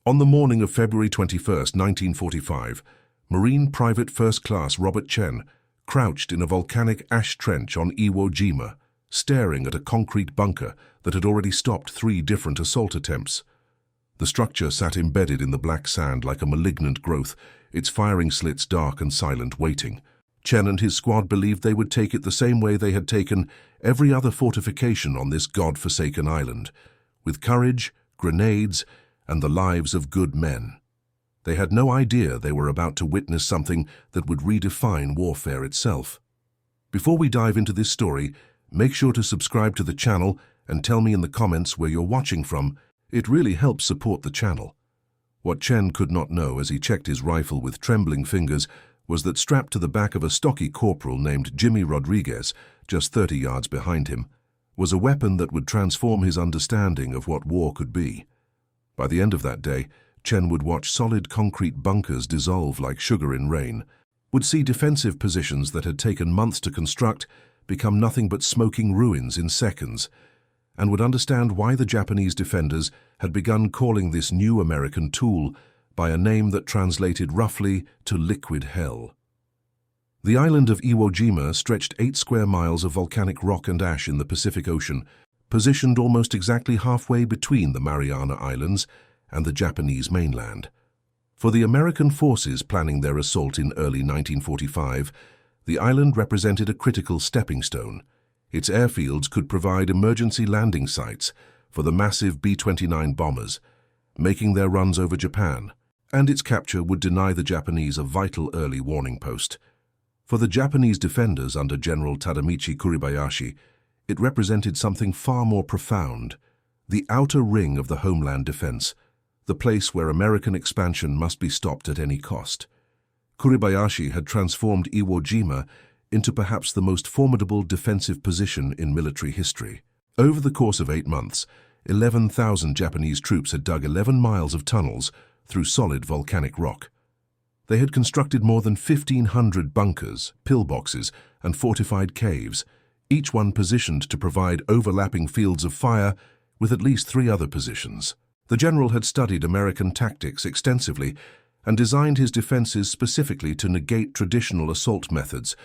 On the morning of February 21, 1945, Marine Private First Class Robert Chen crouched in a volcanic ash trench on Iwo Jima, staring at a concrete bunker that had already stopped 3 different assault attempts. The structure sat embedded in the black sand like a malignant growth, its firing slits dark and silent, waiting. Chen and his squad believed they would take it the same way they had taken every other fortification on this god-forsaken island, with courage, grenades, and the lives of good men. They had no idea they were about to witness something that would redefine warfare itself. Before we dive into this story, make sure to subscribe to the channel and tell me in the comments where you're watching from. It really helps support the channel. What Chen could not know as he checked his rifle with trembling fingers was that strapped to the back of a stocky corporal named Jimmy Rodriguez, just 30 yards behind him, was a weapon that would transform his understanding of what war could be. By the end of that day, Chen would watch solid concrete bunkers dissolve like sugar in rain, would see defensive positions that had taken months to construct become nothing but smoking ruins in seconds, and would understand why the Japanese defenders had begun calling this new American tool by a name that translated roughly to liquid hell. The island of Iwo Jima stretched 8 square miles of volcanic rock and ash in the Pacific Ocean, positioned almost exactly halfway between the Mariana Islands and the Japanese mainland. For the American forces planning their assault in early 1945, the island represented a critical stepping stone. Its airfields could provide emergency landing sites for the massive B-29 bombers, making their runs over Japan, and its capture would deny the Japanese a vital early warning post. For the Japanese defenders under General Tadamichi Kuribayashi, it represented something far more profound: the outer ring of the homeland defense, the place where American expansion must be stopped at any cost. Kuribayashi had transformed Iwo Jima into perhaps the most formidable defensive position in military history. Over the course of 8 months, 11,000 Japanese troops had dug 11 miles of tunnels through solid volcanic rock. They had constructed more than 1,500 bunkers, pillboxes, and fortified caves, each one positioned to provide overlapping fields of fire with at least 3 other positions. The general had studied American tactics extensively and designed his defenses specifically to negate traditional assault methods.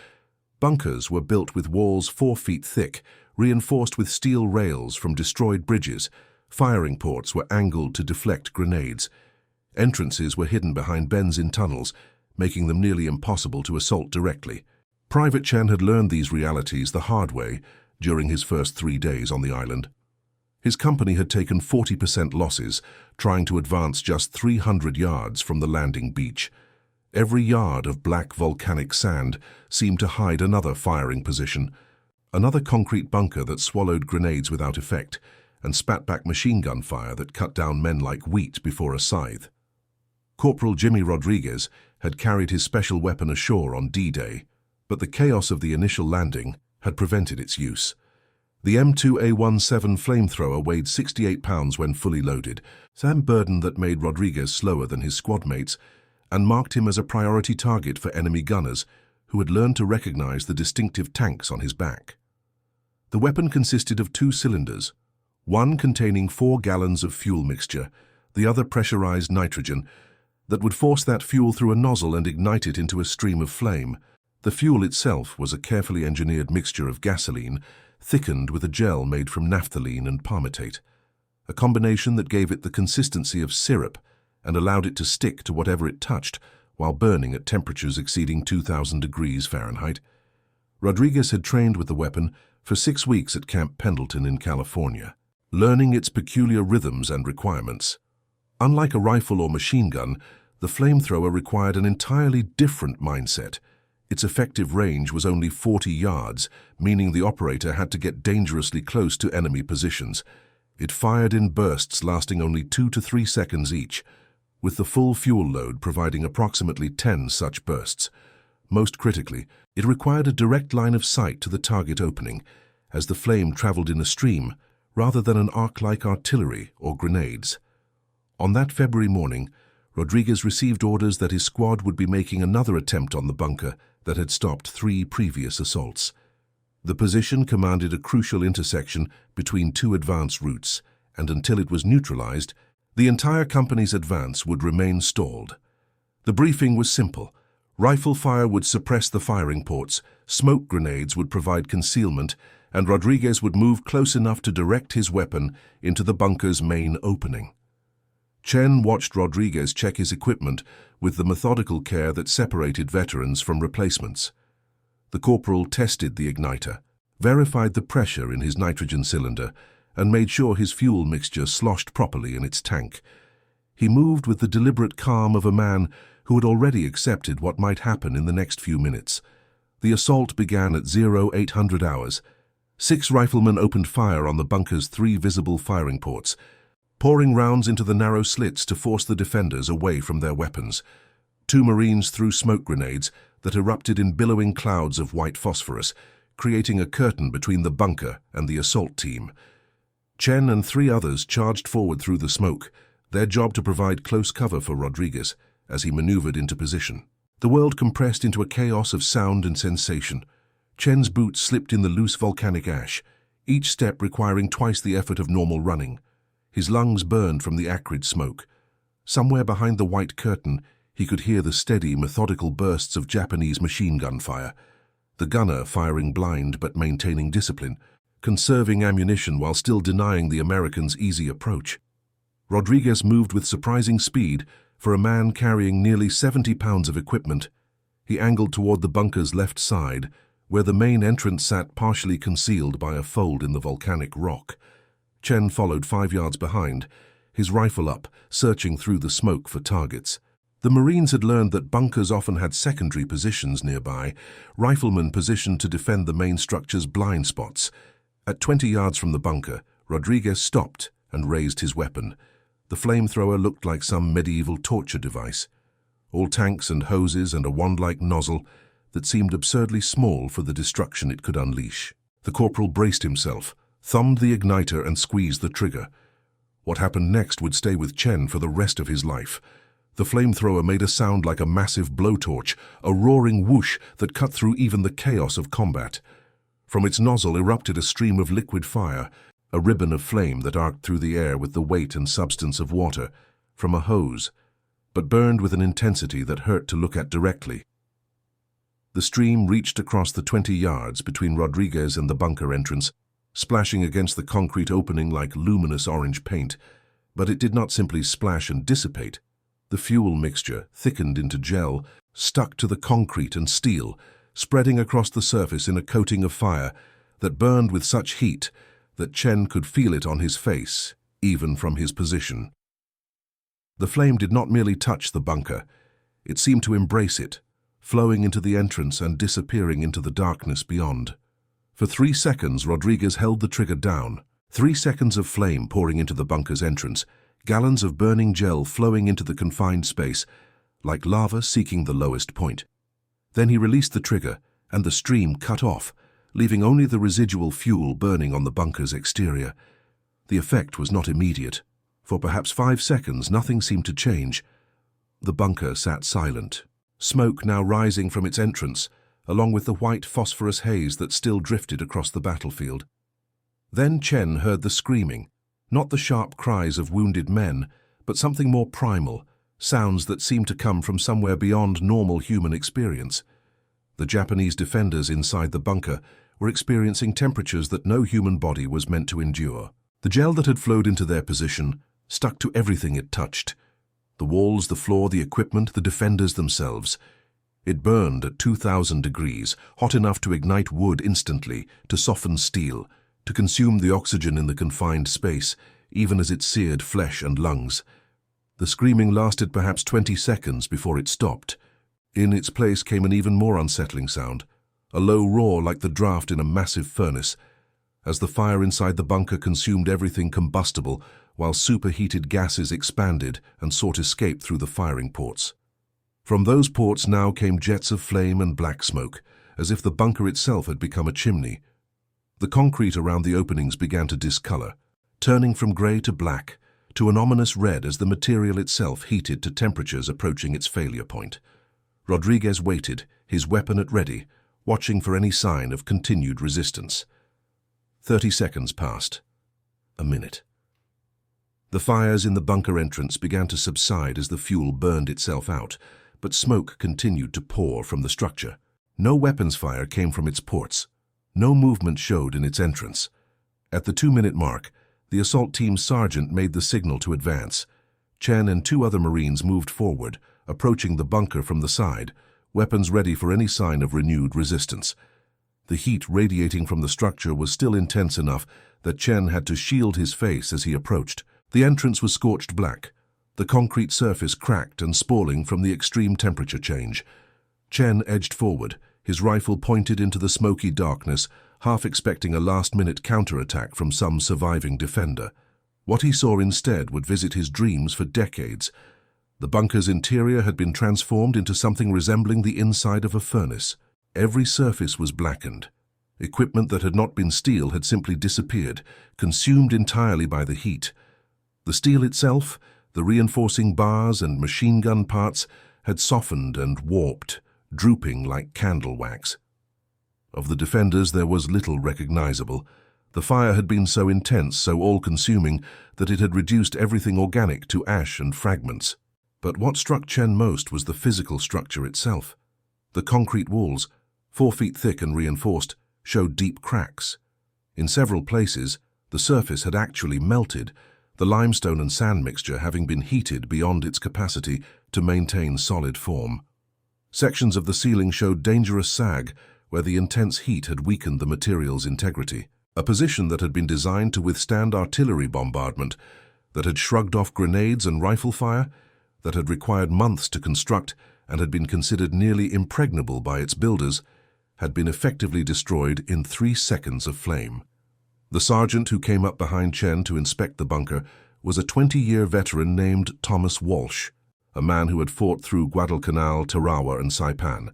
Bunkers were built with walls 4 feet thick, reinforced with steel rails from destroyed bridges. Firing ports were angled to deflect grenades. Entrances were hidden behind bends in tunnels, making them nearly impossible to assault directly. Private Chen had learned these realities the hard way during his first 3 days on the island. His company had taken 40% losses, trying to advance just 300 yards from the landing beach. Every yard of black volcanic sand seemed to hide another firing position, another concrete bunker that swallowed grenades without effect and spat back machine gun fire that cut down men like wheat before a scythe. Corporal Jimmy Rodriguez had carried his special weapon ashore on D-Day, but the chaos of the initial landing had prevented its use. The M2A17 flamethrower weighed 68 pounds when fully loaded, a burden that made Rodriguez slower than his squad mates and marked him as a priority target for enemy gunners who had learned to recognize the distinctive tanks on his back. The weapon consisted of 2 cylinders, one containing 4 gallons of fuel mixture, the other pressurized nitrogen, that would force that fuel through a nozzle and ignite it into a stream of flame. The fuel itself was a carefully engineered mixture of gasoline, thickened with a gel made from naphthalene and palmitate, a combination that gave it the consistency of syrup and allowed it to stick to whatever it touched while burning at temperatures exceeding 2,000 degrees Fahrenheit. Rodriguez had trained with the weapon for 6 weeks at Camp Pendleton in California, learning its peculiar rhythms and requirements. Unlike a rifle or machine gun, the flamethrower required an entirely different mindset. Its effective range was only 40 yards, meaning the operator had to get dangerously close to enemy positions. It fired in bursts lasting only 2 to 3 seconds each, with the full fuel load providing approximately 10 such bursts. Most critically, it required a direct line of sight to the target opening, as the flame traveled in a stream rather than an arc like artillery or grenades. On that February morning, Rodriguez received orders that his squad would be making another attempt on the bunker that had stopped 3 previous assaults. The position commanded a crucial intersection between 2 advance routes, and until it was neutralized, The entire company's advance would remain stalled. The briefing was simple. Rifle fire would suppress the firing ports, smoke grenades would provide concealment, and Rodriguez would move close enough to direct his weapon into the bunker's main opening. Chen watched Rodriguez check his equipment with the methodical care that separated veterans from replacements. The corporal tested the igniter, verified the pressure in his nitrogen cylinder, and made sure his fuel mixture sloshed properly in its tank. He moved with the deliberate calm of a man who had already accepted what might happen in the next few minutes. The assault began at 0800 hours. 6 riflemen opened fire on the bunker's 3 visible firing ports, pouring rounds into the narrow slits to force the defenders away from their weapons. 2 Marines threw smoke grenades that erupted in billowing clouds of white phosphorus, creating a curtain between the bunker and the assault team. Chen and 3 others charged forward through the smoke, their job to provide close cover for Rodriguez as he maneuvered into position. The world compressed into a chaos of sound and sensation. Chen's boots slipped in the loose volcanic ash, each step requiring twice the effort of normal running. His lungs burned from the acrid smoke. Somewhere behind the white curtain, he could hear the steady, methodical bursts of Japanese machine gun fire. The gunner firing blind but maintaining discipline, conserving ammunition while still denying the Americans easy approach. Rodriguez moved with surprising speed for a man carrying nearly 70 pounds of equipment. He angled toward the bunker's left side, where the main entrance sat partially concealed by a fold in the volcanic rock. Chen followed 5 yards behind, his rifle up, searching through the smoke for targets. The Marines had learned that bunkers often had secondary positions nearby, riflemen positioned to defend the main structure's blind spots. At 20 yards from the bunker, Rodriguez stopped and raised his weapon. The flamethrower looked like some medieval torture device. All tanks and hoses and a wand-like nozzle that seemed absurdly small for the destruction it could unleash. The corporal braced himself, thumbed the igniter and squeezed the trigger. What happened next would stay with Chen for the rest of his life. The flamethrower made a sound like a massive blowtorch, a roaring whoosh that cut through even the chaos of combat. From its nozzle erupted a stream of liquid fire, a ribbon of flame that arced through the air with the weight and substance of water, from a hose, but burned with an intensity that hurt to look at directly. The stream reached across the 20 yards between Rodriguez and the bunker entrance, splashing against the concrete opening like luminous orange paint, but it did not simply splash and dissipate. The fuel mixture, thickened into gel, stuck to the concrete and steel, spreading across the surface in a coating of fire that burned with such heat that Chen could feel it on his face, even from his position. The flame did not merely touch the bunker, it seemed to embrace it, flowing into the entrance and disappearing into the darkness beyond. For 3 seconds, Rodriguez held the trigger down. 3 seconds of flame pouring into the bunker's entrance, gallons of burning gel flowing into the confined space, like lava seeking the lowest point. Then he released the trigger, and the stream cut off, leaving only the residual fuel burning on the bunker's exterior. The effect was not immediate. For perhaps 5 seconds, nothing seemed to change. The bunker sat silent, smoke now rising from its entrance, along with the white phosphorus haze that still drifted across the battlefield. Then Chen heard the screaming, not the sharp cries of wounded men, but something more primal, sounds that seemed to come from somewhere beyond normal human experience. The Japanese defenders inside the bunker were experiencing temperatures that no human body was meant to endure. The gel that had flowed into their position stuck to everything it touched. The walls, the floor, the equipment, the defenders themselves. It burned at 2,000 degrees, hot enough to ignite wood instantly, to soften steel, to consume the oxygen in the confined space, even as it seared flesh and lungs. The screaming lasted perhaps 20 seconds before it stopped. In its place came an even more unsettling sound, a low roar like the draft in a massive furnace, as the fire inside the bunker consumed everything combustible while superheated gases expanded and sought escape through the firing ports. From those ports now came jets of flame and black smoke, as if the bunker itself had become a chimney. The concrete around the openings began to discolor, turning from grey to black, to an ominous red as the material itself heated to temperatures approaching its failure point. Rodriguez waited, his weapon at ready, watching for any sign of continued resistance. 30 seconds passed. A minute. The fires in the bunker entrance began to subside as the fuel burned itself out, but smoke continued to pour from the structure. No weapons fire came from its ports. No movement showed in its entrance. At the 2-minute mark, the assault team's sergeant made the signal to advance. Chen and 2 other Marines moved forward, approaching the bunker from the side, weapons ready for any sign of renewed resistance. The heat radiating from the structure was still intense enough that Chen had to shield his face as he approached. The entrance was scorched black, the concrete surface cracked and spalling from the extreme temperature change. Chen edged forward, his rifle pointed into the smoky darkness, half expecting a last-minute counterattack from some surviving defender. What he saw instead would visit his dreams for decades. The bunker's interior had been transformed into something resembling the inside of a furnace. Every surface was blackened. Equipment that had not been steel had simply disappeared, consumed entirely by the heat. The steel itself, the reinforcing bars and machine gun parts, had softened and warped, drooping like candle wax. Of the defenders there was little recognizable. The fire had been so intense, so all-consuming, that it had reduced everything organic to ash and fragments. But what struck Chen most was the physical structure itself. The concrete walls, 4 feet thick and reinforced, showed deep cracks. In several places, the surface had actually melted, the limestone and sand mixture having been heated beyond its capacity to maintain solid form. Sections of the ceiling showed dangerous sag, where the intense heat had weakened the material's integrity. A position that had been designed to withstand artillery bombardment, that had shrugged off grenades and rifle fire, that had required months to construct and had been considered nearly impregnable by its builders, had been effectively destroyed in 3 seconds of flame. The sergeant who came up behind Chen to inspect the bunker was a 20-year veteran named Thomas Walsh, a man who had fought through Guadalcanal, Tarawa, and Saipan.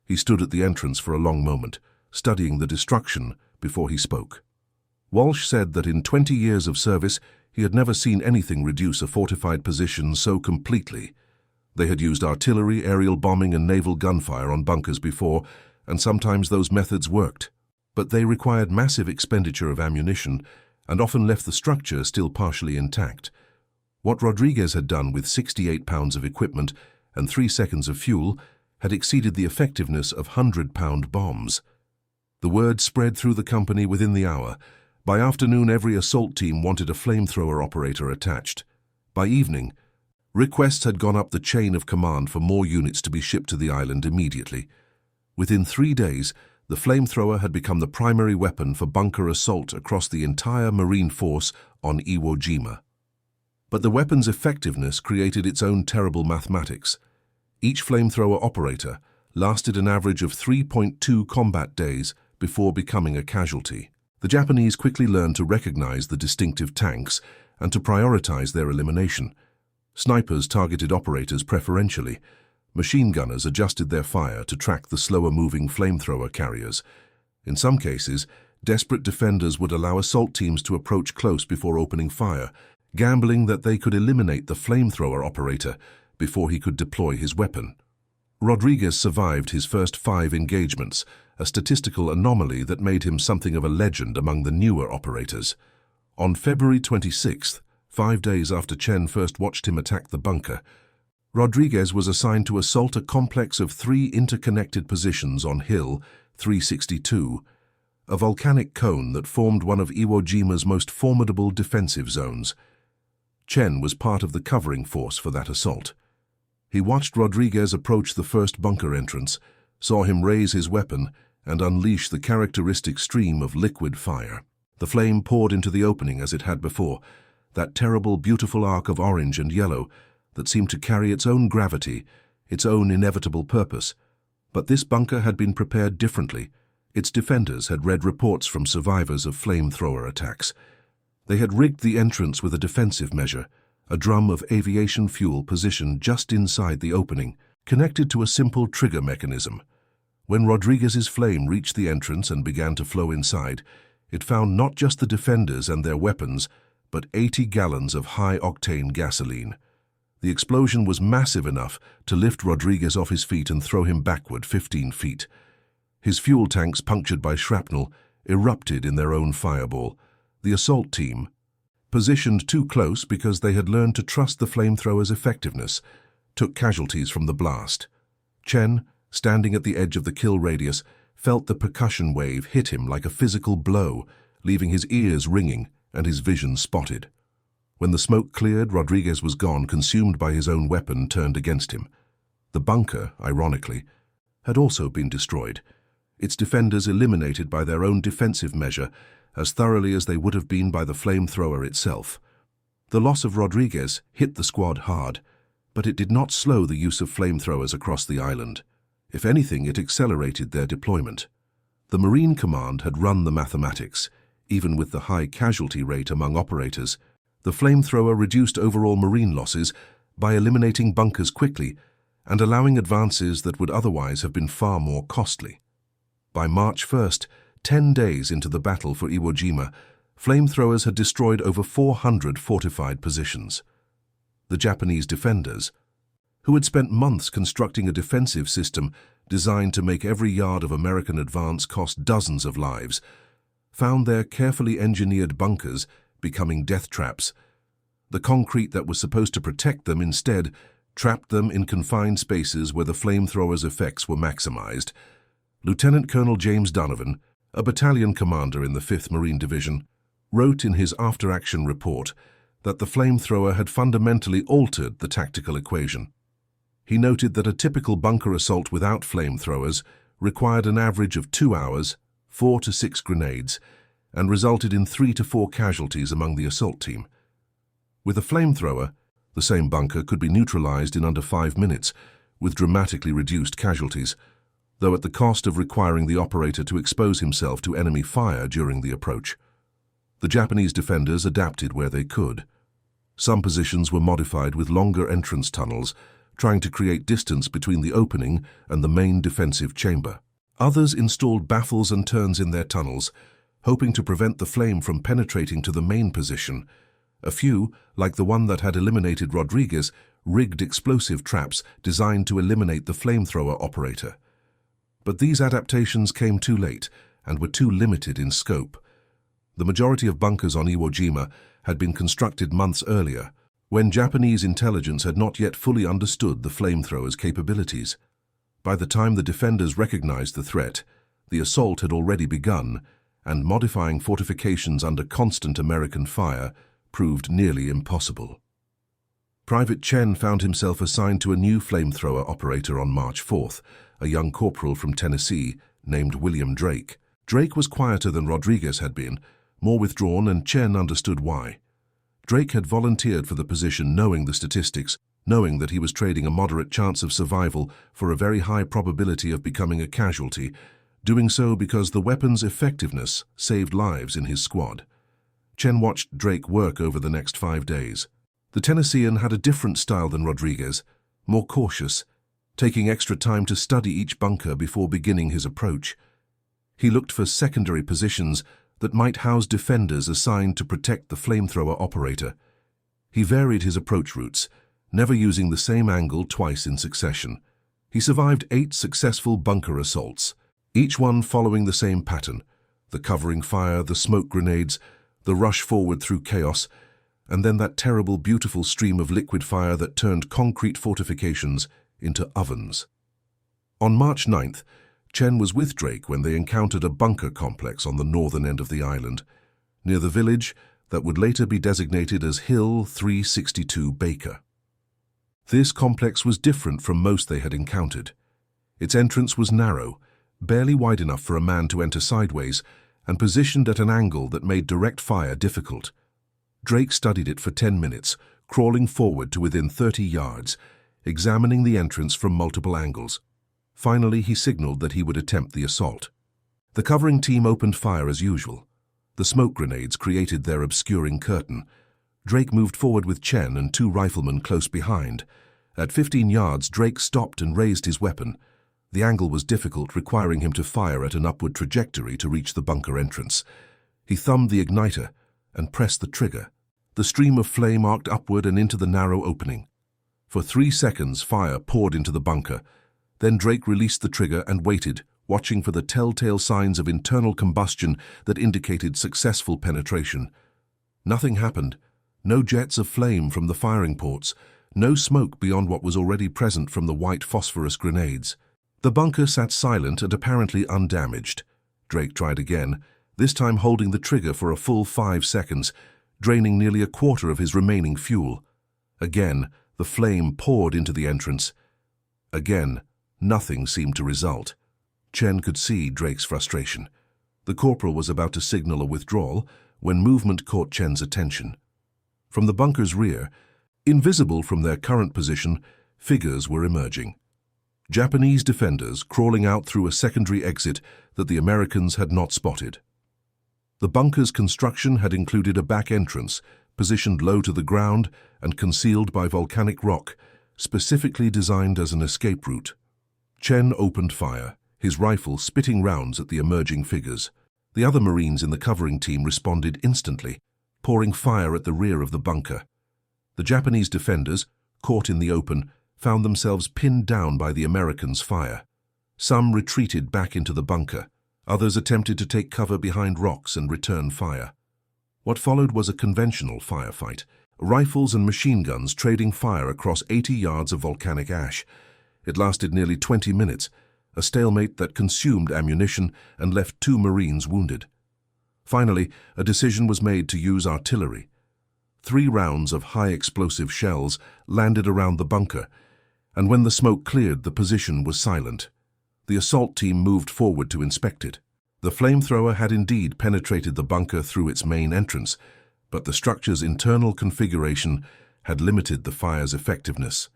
He stood at the entrance for a long moment, studying the destruction before he spoke. Walsh said that in 20 years of service he had never seen anything reduce a fortified position so completely. They had used artillery, aerial bombing, and naval gunfire on bunkers before, and sometimes those methods worked. But they required massive expenditure of ammunition and often left the structure still partially intact. What Rodriguez had done with 68 pounds of equipment and 3 seconds of fuel had exceeded the effectiveness of 100-pound bombs. The word spread through the company within the hour. By afternoon, every assault team wanted a flamethrower operator attached. By evening, requests had gone up the chain of command for more units to be shipped to the island immediately. Within 3 days, the flamethrower had become the primary weapon for bunker assault across the entire Marine force on Iwo Jima. But the weapon's effectiveness created its own terrible mathematics. Each flamethrower operator lasted an average of 3.2 combat days before becoming a casualty. The Japanese quickly learned to recognize the distinctive tanks and to prioritize their elimination. Snipers targeted operators preferentially. Machine gunners adjusted their fire to track the slower-moving flamethrower carriers. In some cases, desperate defenders would allow assault teams to approach close before opening fire, gambling that they could eliminate the flamethrower operator before he could deploy his weapon. Rodriguez survived his first 5 engagements, a statistical anomaly that made him something of a legend among the newer operators. On February 26th, 5 days after Chen first watched him attack the bunker, Rodriguez was assigned to assault a complex of 3 interconnected positions on Hill 362, a volcanic cone that formed one of Iwo Jima's most formidable defensive zones. Chen was part of the covering force for that assault. He watched Rodriguez approach the first bunker entrance, saw him raise his weapon, and unleash the characteristic stream of liquid fire. The flame poured into the opening as it had before, that terrible, beautiful arc of orange and yellow that seemed to carry its own gravity, its own inevitable purpose. But this bunker had been prepared differently. Its defenders had read reports from survivors of flamethrower attacks. They had rigged the entrance with a defensive measure, a drum of aviation fuel positioned just inside the opening, connected to a simple trigger mechanism. When Rodriguez's flame reached the entrance and began to flow inside, it found not just the defenders and their weapons, but 80 gallons of high-octane gasoline. The explosion was massive enough to lift Rodriguez off his feet and throw him backward 15 feet. His fuel tanks, punctured by shrapnel, erupted in their own fireball. The assault team, positioned too close because they had learned to trust the flamethrower's effectiveness, took casualties from the blast. Chen, standing at the edge of the kill radius, felt the percussion wave hit him like a physical blow, leaving his ears ringing and his vision spotted. When the smoke cleared, Rodriguez was gone, consumed by his own weapon turned against him. The bunker, ironically, had also been destroyed, its defenders eliminated by their own defensive measure as thoroughly as they would have been by the flamethrower itself. The loss of Rodriguez hit the squad hard, but it did not slow the use of flamethrowers across the island. If anything, it accelerated their deployment. The Marine Command had run the mathematics. Even with the high casualty rate among operators, the flamethrower reduced overall Marine losses by eliminating bunkers quickly and allowing advances that would otherwise have been far more costly. By March 1st, 10 days into the battle for Iwo Jima, flamethrowers had destroyed over 400 fortified positions. The Japanese defenders, who had spent months constructing a defensive system designed to make every yard of American advance cost dozens of lives, found their carefully engineered bunkers becoming death traps. The concrete that was supposed to protect them instead trapped them in confined spaces where the flamethrower's effects were maximized. Lieutenant Colonel James Donovan, a battalion commander in the 5th Marine Division, wrote in his after-action report that the flamethrower had fundamentally altered the tactical equation. He noted that a typical bunker assault without flamethrowers required an average of 2 hours, 4 to 6 grenades, and resulted in 3 to 4 casualties among the assault team. With a flamethrower, the same bunker could be neutralized in under 5 minutes, with dramatically reduced casualties, though at the cost of requiring the operator to expose himself to enemy fire during the approach. The Japanese defenders adapted where they could. Some positions were modified with longer entrance tunnels, trying to create distance between the opening and the main defensive chamber. Others installed baffles and turns in their tunnels, hoping to prevent the flame from penetrating to the main position. A few, like the one that had eliminated Rodriguez, rigged explosive traps designed to eliminate the flamethrower operator. But these adaptations came too late and were too limited in scope. The majority of bunkers on Iwo Jima had been constructed months earlier, when Japanese intelligence had not yet fully understood the flamethrower's capabilities. By the time the defenders recognized the threat, the assault had already begun, and modifying fortifications under constant American fire proved nearly impossible. Private Chen found himself assigned to a new flamethrower operator on March 4th, a young corporal from Tennessee named William Drake. Drake was quieter than Rodriguez had been, more withdrawn, and Chen understood why. Drake had volunteered for the position knowing the statistics, knowing that he was trading a moderate chance of survival for a very high probability of becoming a casualty, doing so because the weapon's effectiveness saved lives in his squad. Chen watched Drake work over the next 5 days. The Tennessean had a different style than Rodriguez, more cautious, taking extra time to study each bunker before beginning his approach. He looked for secondary positions that might house defenders assigned to protect the flamethrower operator. He varied his approach routes, never using the same angle twice in succession. He survived 8 successful bunker assaults, each one following the same pattern: the covering fire, the smoke grenades, the rush forward through chaos, and then that terrible, beautiful stream of liquid fire that turned concrete fortifications into ovens. On March 9th, Chen was with Drake when they encountered a bunker complex on the northern end of the island, near the village that would later be designated as Hill 362 Baker. This complex was different from most they had encountered. Its entrance was narrow, barely wide enough for a man to enter sideways, and positioned at an angle that made direct fire difficult. Drake studied it for 10 minutes, crawling forward to within 30 yards, examining the entrance from multiple angles. Finally, he signaled that he would attempt the assault. The covering team opened fire as usual. The smoke grenades created their obscuring curtain. Drake moved forward with Chen and 2 riflemen close behind. At 15 yards, Drake stopped and raised his weapon. The angle was difficult, requiring him to fire at an upward trajectory to reach the bunker entrance. He thumbed the igniter and pressed the trigger. The stream of flame arced upward and into the narrow opening. For 3 seconds, fire poured into the bunker. Then Drake released the trigger and waited, watching for the telltale signs of internal combustion that indicated successful penetration. Nothing happened, No jets of flame from the firing ports, no smoke beyond what was already present from the white phosphorus grenades. The bunker sat silent and apparently undamaged. Drake tried again, this time holding the trigger for a full 5 seconds, draining nearly a quarter of his remaining fuel. Again, the flame poured into the entrance. Again, nothing seemed to result. Chen could see Drake's frustration. The corporal was about to signal a withdrawal when movement caught Chen's attention. From the bunker's rear, invisible from their current position, figures were emerging. Japanese defenders crawling out through a secondary exit that the Americans had not spotted. The bunker's construction had included a back entrance, positioned low to the ground and concealed by volcanic rock, specifically designed as an escape route. Chen opened fire, his rifle spitting rounds at the emerging figures. The other Marines in the covering team responded instantly, pouring fire at the rear of the bunker. The Japanese defenders, caught in the open, found themselves pinned down by the Americans' fire. Some retreated back into the bunker. Others attempted to take cover behind rocks and return fire. What followed was a conventional firefight, rifles and machine guns trading fire across 80 yards of volcanic ash. It lasted nearly 20 minutes, a stalemate that consumed ammunition and left 2 Marines wounded. Finally, a decision was made to use artillery. 3 rounds of high-explosive shells landed around the bunker, and when the smoke cleared, the position was silent. The assault team moved forward to inspect it. The flamethrower had indeed penetrated the bunker through its main entrance, but the structure's internal configuration had limited the fire's effectiveness.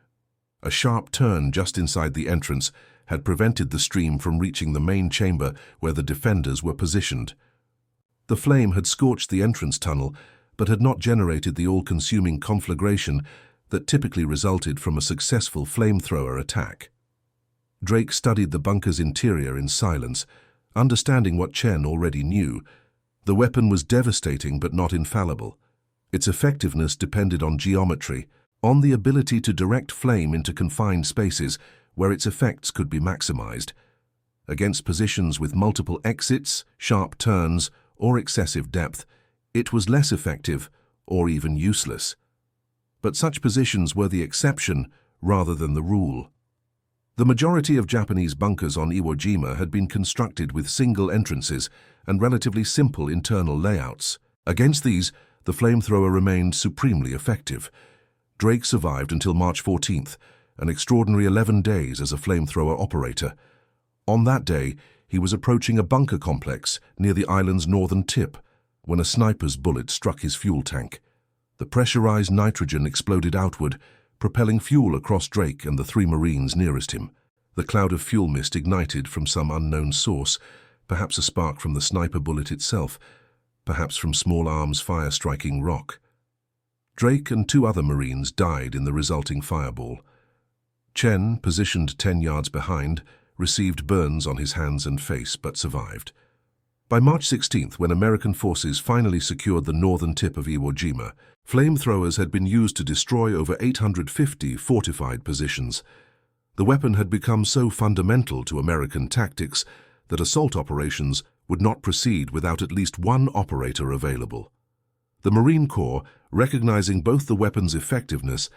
A sharp turn just inside the entrance had prevented the stream from reaching the main chamber where the defenders were positioned. The flame had scorched the entrance tunnel, but had not generated the all-consuming conflagration that typically resulted from a successful flamethrower attack. Drake studied the bunker's interior in silence, understanding what Chen already knew. The weapon was devastating but not infallible. Its effectiveness depended on geometry, on the ability to direct flame into confined spaces where its effects could be maximized. Against positions with multiple exits, sharp turns, or excessive depth, it was less effective or even useless. But such positions were the exception rather than the rule. The majority of Japanese bunkers on Iwo Jima had been constructed with single entrances and relatively simple internal layouts. Against these, the flamethrower remained supremely effective. Drake survived until March 14th, an extraordinary 11 days as a flamethrower operator. On that day, he was approaching a bunker complex near the island's northern tip when a sniper's bullet struck his fuel tank. The pressurized nitrogen exploded outward, propelling fuel across Drake and the 3 Marines nearest him. The cloud of fuel mist ignited from some unknown source, perhaps a spark from the sniper bullet itself, perhaps from small arms fire striking rock. Drake and 2 other Marines died in the resulting fireball. Chen, positioned 10 yards behind, received burns on his hands and face but survived. By March 16th, when American forces finally secured the northern tip of Iwo Jima, flamethrowers had been used to destroy over 850 fortified positions. The weapon had become so fundamental to American tactics that assault operations would not proceed without at least 1 operator available. The Marine Corps, recognizing both the weapon's effectiveness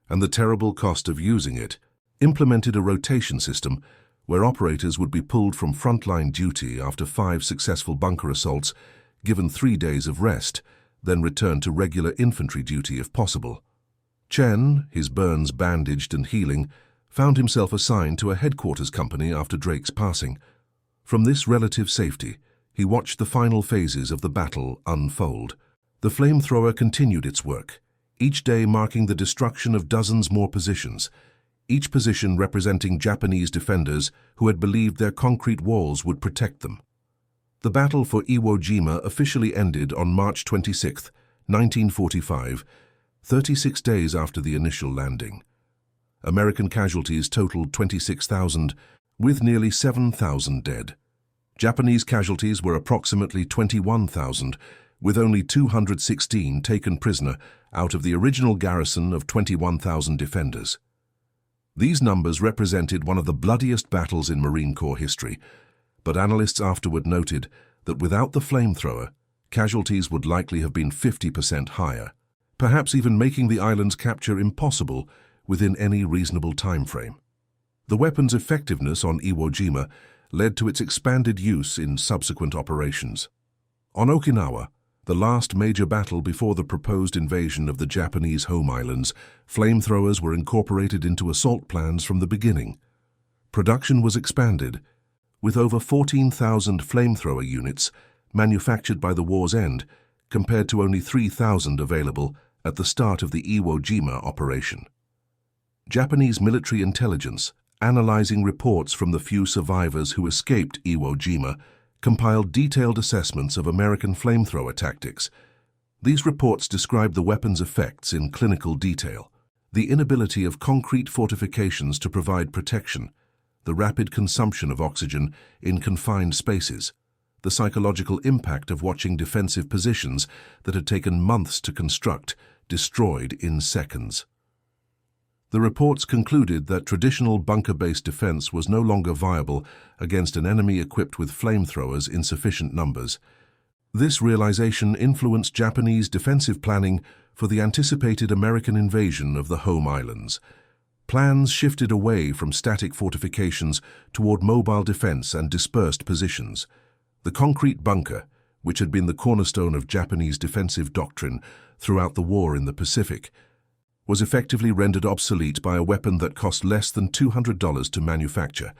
and the terrible cost of using it, implemented a rotation system where operators would be pulled from frontline duty after 5 successful bunker assaults, given 3 days of rest, then returned to regular infantry duty if possible. Chen, his burns bandaged and healing, found himself assigned to a headquarters company after Drake's passing. From this relative safety, he watched the final phases of the battle unfold. The flamethrower continued its work, each day marking the destruction of dozens more positions, each position representing Japanese defenders who had believed their concrete walls would protect them. The battle for Iwo Jima officially ended on March 26, 1945, 36 days after the initial landing. American casualties totaled 26,000, with nearly 7,000 dead. Japanese casualties were approximately 21,000, with only 216 taken prisoner out of the original garrison of 21,000 defenders. These numbers represented one of the bloodiest battles in Marine Corps history, but analysts afterward noted that without the flamethrower, casualties would likely have been 50% higher. perhaps even making the island's capture impossible within any reasonable time frame. The weapon's effectiveness on Iwo Jima led to its expanded use in subsequent operations. On Okinawa, the last major battle before the proposed invasion of the Japanese home islands, flamethrowers were incorporated into assault plans from the beginning. Production was expanded, with over 14,000 flamethrower units manufactured by the war's end, compared to only 3,000 available at the start of the Iwo Jima operation. Japanese military intelligence, analyzing reports from the few survivors who escaped Iwo Jima, compiled detailed assessments of American flamethrower tactics. These reports described the weapon's effects in clinical detail: the inability of concrete fortifications to provide protection, the rapid consumption of oxygen in confined spaces, the psychological impact of watching defensive positions that had taken months to construct destroyed in seconds. The reports concluded that traditional bunker-based defense was no longer viable against an enemy equipped with flamethrowers in sufficient numbers. This realization influenced Japanese defensive planning for the anticipated American invasion of the home islands. Plans shifted away from static fortifications toward mobile defense and dispersed positions. The concrete bunker, which had been the cornerstone of Japanese defensive doctrine throughout the war in the Pacific, was effectively rendered obsolete by a weapon that cost less than $200 to manufacture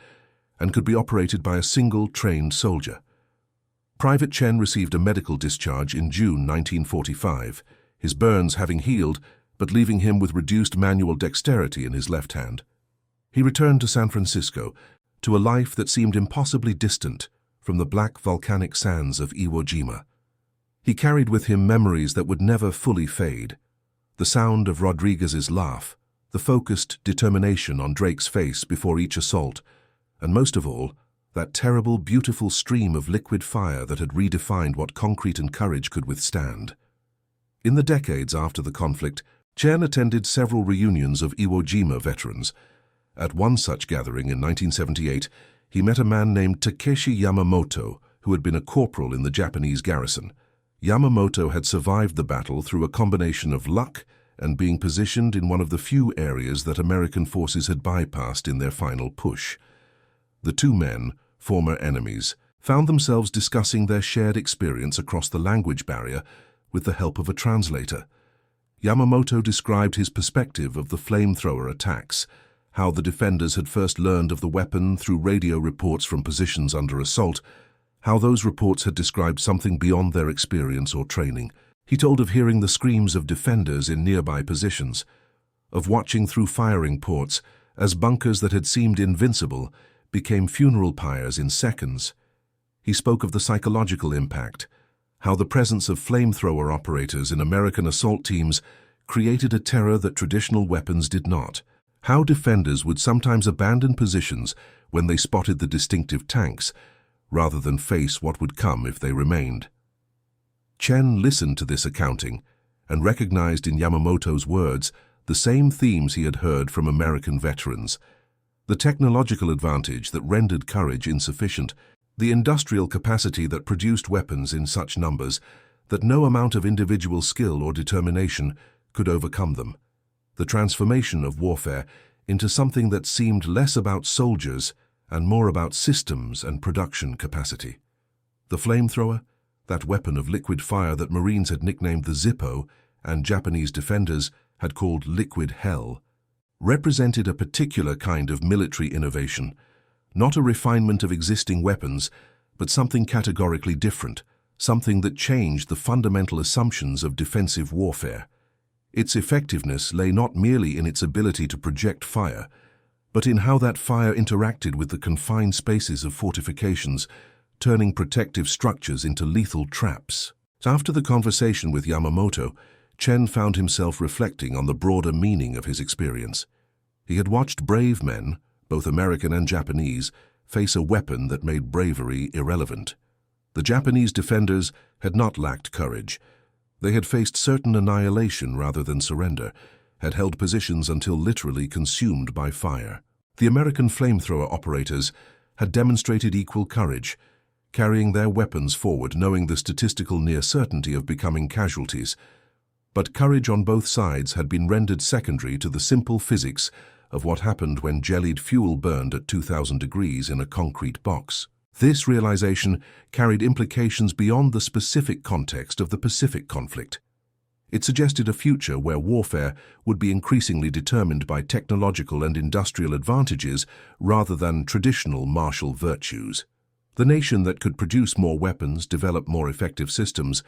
and could be operated by a single trained soldier. Private Chen received a medical discharge in June 1945, his burns having healed but leaving him with reduced manual dexterity in his left hand. He returned to San Francisco, to a life that seemed impossibly distant from the black volcanic sands of Iwo Jima. He carried with him memories that would never fully fade: the sound of Rodriguez's laugh, the focused determination on Drake's face before each assault, and most of all, that terrible, beautiful stream of liquid fire that had redefined what concrete and courage could withstand. In the decades after the conflict, Chen attended several reunions of Iwo Jima veterans. At one such gathering in 1978, he met a man named Takeshi Yamamoto, who had been a corporal in the Japanese garrison. Yamamoto had survived the battle through a combination of luck and being positioned in one of the few areas that American forces had bypassed in their final push. The two men, former enemies, found themselves discussing their shared experience across the language barrier with the help of a translator. Yamamoto described his perspective of the flamethrower attacks, how the defenders had first learned of the weapon through radio reports from positions under assault, how those reports had described something beyond their experience or training. He told of hearing the screams of defenders in nearby positions, of watching through firing ports as bunkers that had seemed invincible became funeral pyres in seconds. He spoke of the psychological impact, how the presence of flamethrower operators in American assault teams created a terror that traditional weapons did not, how defenders would sometimes abandon positions when they spotted the distinctive tanks, rather than face what would come if they remained. Chen listened to this accounting and recognized in Yamamoto's words the same themes he had heard from American veterans: the technological advantage that rendered courage insufficient, the industrial capacity that produced weapons in such numbers that no amount of individual skill or determination could overcome them, the transformation of warfare into something that seemed less about soldiers and more about systems and production capacity. The flamethrower, that weapon of liquid fire that Marines had nicknamed the Zippo and Japanese defenders had called Liquid Hell, represented a particular kind of military innovation, not a refinement of existing weapons, but something categorically different, something that changed the fundamental assumptions of defensive warfare. Its effectiveness lay not merely in its ability to project fire, but in how that fire interacted with the confined spaces of fortifications, turning protective structures into lethal traps. After the conversation with Yamamoto, Chen found himself reflecting on the broader meaning of his experience. He had watched brave men, both American and Japanese, face a weapon that made bravery irrelevant. The Japanese defenders had not lacked courage. They had faced certain annihilation rather than surrender, had held positions until literally consumed by fire. The American flamethrower operators had demonstrated equal courage, carrying their weapons forward knowing the statistical near certainty of becoming casualties. But courage on both sides had been rendered secondary to the simple physics of what happened when jellied fuel burned at 2000 degrees in a concrete box. This realization carried implications beyond the specific context of the Pacific conflict. It suggested a future where warfare would be increasingly determined by technological and industrial advantages rather than traditional martial virtues. The nation that could produce more weapons, develop more effective systems,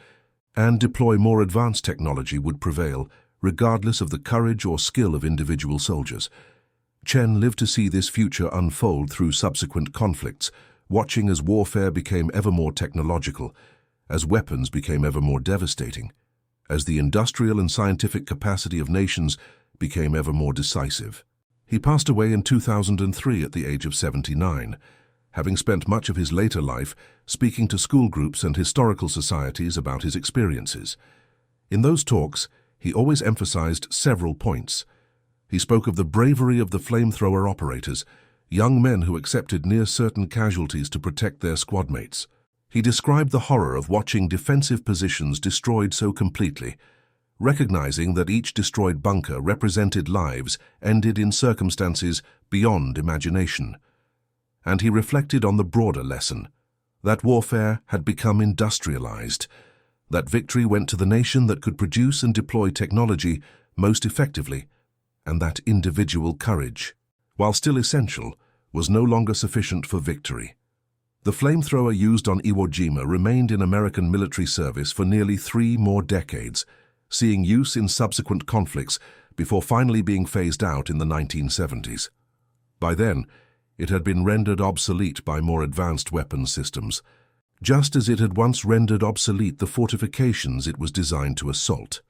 and deploy more advanced technology would prevail, regardless of the courage or skill of individual soldiers. Chen lived to see this future unfold through subsequent conflicts, watching as warfare became ever more technological, as weapons became ever more devastating, as the industrial and scientific capacity of nations became ever more decisive. He passed away in 2003 at the age of 79, having spent much of his later life speaking to school groups and historical societies about his experiences. In those talks, he always emphasized several points. He spoke of the bravery of the flamethrower operators, young men who accepted near-certain casualties to protect their squad mates. He described the horror of watching defensive positions destroyed so completely, recognizing that each destroyed bunker represented lives ended in circumstances beyond imagination. And he reflected on the broader lesson, that warfare had become industrialized, that victory went to the nation that could produce and deploy technology most effectively, and that individual courage, while still essential, was no longer sufficient for victory. The flamethrower used on Iwo Jima remained in American military service for nearly 3 more decades, seeing use in subsequent conflicts before finally being phased out in the 1970s. By then, it had been rendered obsolete by more advanced weapons systems, just as it had once rendered obsolete the fortifications it was designed to assault.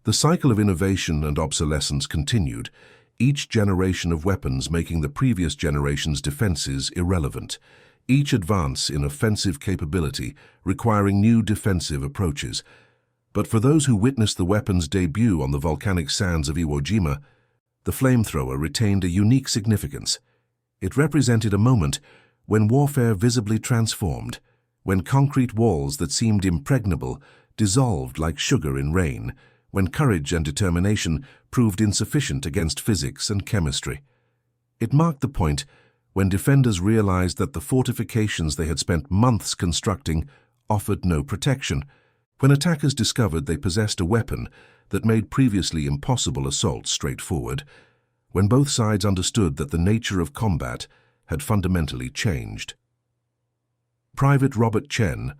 The cycle of innovation and obsolescence continued, each generation of weapons making the previous generation's defenses irrelevant, each advance in offensive capability requiring new defensive approaches. But for those who witnessed the weapon's debut on the volcanic sands of Iwo Jima, the flamethrower retained a unique significance. It represented a moment when warfare visibly transformed, when concrete walls that seemed impregnable dissolved like sugar in rain, when courage and determination proved insufficient against physics and chemistry. It marked the point when defenders realized that the fortifications they had spent months constructing offered no protection, when attackers discovered they possessed a weapon that made previously impossible assaults straightforward, when both sides understood that the nature of combat had fundamentally changed. Private Robert Chen,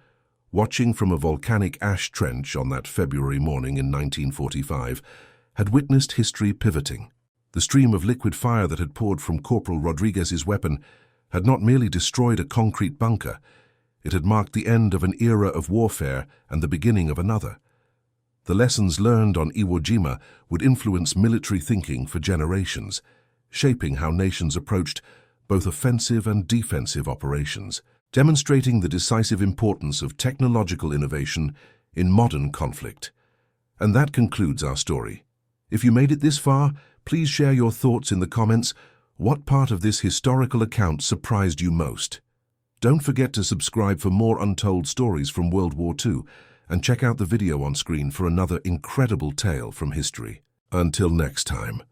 watching from a volcanic ash trench on that February morning in 1945, had witnessed history pivoting. The stream of liquid fire that had poured from Corporal Rodriguez's weapon had not merely destroyed a concrete bunker, it had marked the end of an era of warfare and the beginning of another. The lessons learned on Iwo Jima would influence military thinking for generations, shaping how nations approached both offensive and defensive operations, demonstrating the decisive importance of technological innovation in modern conflict. And that concludes our story. If you made it this far, please share your thoughts in the comments. What part of this historical account surprised you most? Don't forget to subscribe for more untold stories from World War II and check out the video on screen for another incredible tale from history. Until next time.